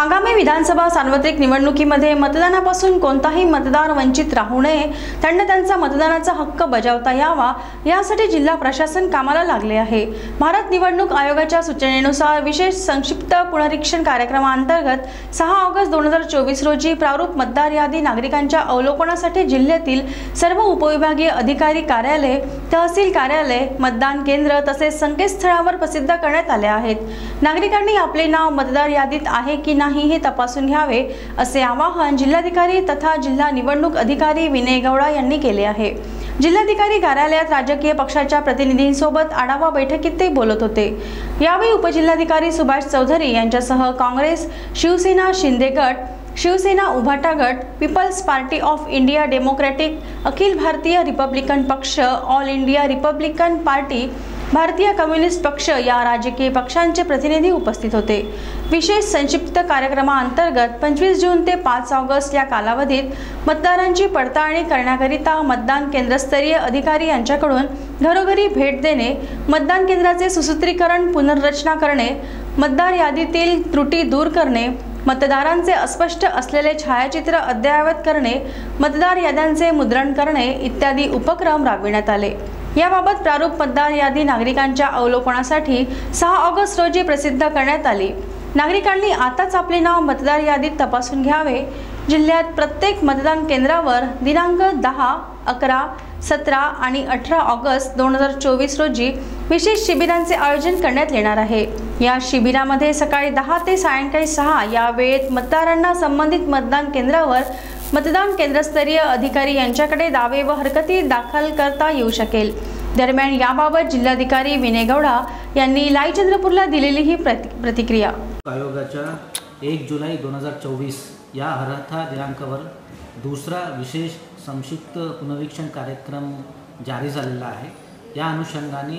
आगामी विधानसभा सार्वत्रिक निवडणुकीमध्ये मतदानापासून कोणताही मतदार वंचित राहू नये, त्यांना त्यांचा मतदानाचा हक्क बजावता यावा यासाठी जिल्हा प्रशासन कामाला लागले आहे। भारत निवडणूक आयोगाच्या सूचनेनुसार विशेष संक्षिप्त पुनरीक्षण कार्यक्रमांतर्गत 6 ऑगस्ट 2024 रोजी प्रारूप मतदार यादी नागरिकांच्या अवलोकनासाठी जिल्ह्यातील सर्व उपविभागीय अधिकारी कार्यालय, तहसील कार्यालय, मतदान केंद्र तसेच संकेतस्थळावर प्रसिद्ध करण्यात आले आहेत। नागरिकांनी आपले नाव मतदार यादीत आहे की नाही हे तपासून घ्यावे असे आवाहन जिल्हाधिकारी तथा जिल्हा निवडणूक अधिकारी विनय गौडा यांनी केले आहे। जिल्हाधिकारी कार्यालयात राजकीय पक्षाच्या प्रतिनिधींसोबत आढावा बैठकीत ते बोलत होते। यावेळी उपजिल्हाधिकारी सुभाष चौधरी यांच्यासह काँग्रेस, शिवसेना शिंदे गट, शिवसेना उभाटा गट, people's party of India democratic, Akhil Bharatiya Republican पक्ष, all India Republican party, Bharatiya communist पक्ष या राजकीय पक्षांचे प्रतिनिधी उपस्थित होते। विशेष संक्षिप्त कार्यक्रमांतर्गत 25 जून ते 5 ऑगस्ट या कालावधीत मतदारांची पडताळणी करण्याकरिता मतदान केंद्रस्तरीय अधिकारी यांच्याकडून घरोघरी भेट देणे, मतदान केंद्राचे सुसूत्रीकरण पुनर्रचना करणे, मतदार यादीतील त्रुटी दूर करणे, मतदारांचे अस्पष्ट असलेले छायाचित्र अद्ययावत करणे, मतदार याद्यांचे मुद्रण करणे इत्यादी उपक्रम राबविण्यात आले। याबाबत प्रारूप मतदार यादी नागरिकांच्या अवलोकनासाठी 6 ऑगस्ट रोजी प्रसिद्ध करण्यात आली। नागरिकांनी आताच आपले नाव मतदार यादीत तपासून घ्यावे। जिल्ह्यात प्रत्येक मतदान केंद्रावर दिनांक 10, 11, 17 आणि 18 ऑगस्ट 2024 रोजी विशेष शिबिरांचे आयोजन करण्यात येणार आहे। या शिबिरामध्ये सकाळी 10 ते सायंकाळी 6 या वेळेत मतदारांना संबंधित मतदान केंद्रावर मतदान केंद्रस्तरीय अधिकारी यांच्याकडे दावे व हरकती दाखल करता येऊ शकेल। दरम्यान याबाबत जिल्हाधिकारी विनय गौडा यांनी लाईव्ह चंद्रपूरला दिलेली ही प्रतिक्रिया। आयोगाच्या 1 जुलै 2024 या अर्था दिनांकावर दुसरा विशेष संक्षिप्त पुनरीक्षण कार्यक्रम जारी झालेला आहे। या अनुषंगाने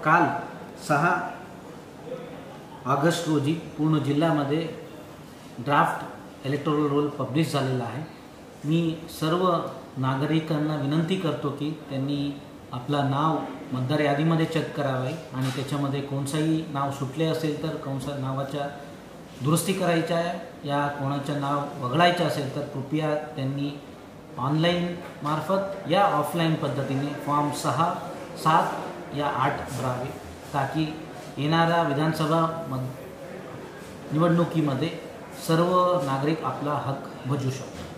काल 6 ऑगस्ट रोजी पूर्ण जिल्ह्यामध्ये ड्राफ्ट इलेक्टोरल रोल पब्लिश झालेला आहे। मी सर्व नागरिकांना विनंती करतो की त्यांनी आपला नाव मतदार यादीमध्ये चेक करावे आणि त्याच्यामध्ये कोणताही नाव सुटले असेल तर कोणत्या नावाच्या दुरुस्ती करायची आहे या कोणाचं नाव वगळायचं असेल तर कृपया त्यांनी ऑनलाईन मार्फत या ऑफलाईन पद्धतीने फॉर्म 6, 7 या 8 भरावे ताकी येणाऱ्या विधानसभा निवडणुकीमध्ये सर्व नागरिक आपला हक्क बजावू शकतात।